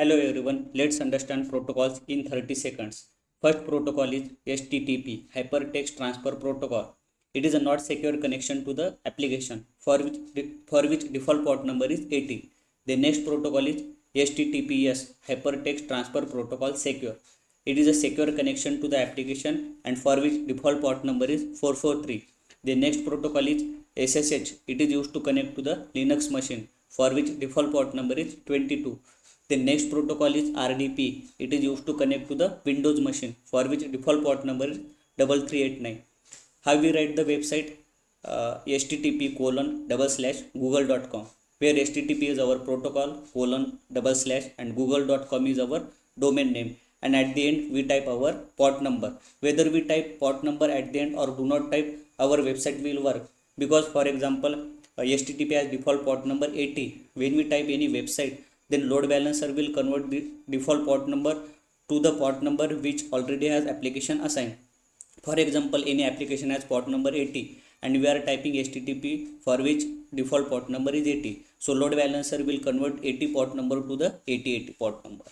Hello everyone, let's understand protocols in 30 seconds. First protocol is HTTP, Hypertext Transfer Protocol. It is a not secure connection to the application for which default port number is 80. The next protocol is HTTPS, Hypertext Transfer Protocol Secure. It is a secure connection to the application and for which default port number is 443. The next protocol is SSH. It is used to connect to the Linux machine for which default port number is 22. The next protocol is RDP. It is used to connect to the Windows machine for which default port number is 3389. How we write the website? http://google.com, where http is our protocol / and google.com is our domain name, and at the end we type our port number. Whether we type port number at the end or do not type, our website will work, because for example http has default port number 80. When we type any website, then load balancer will convert the default port number to the port number which already has application assigned. For example, any application has port number 80 and we are typing HTTP for which default port number is 80. So load balancer will convert 80 port number to the 8080 port number.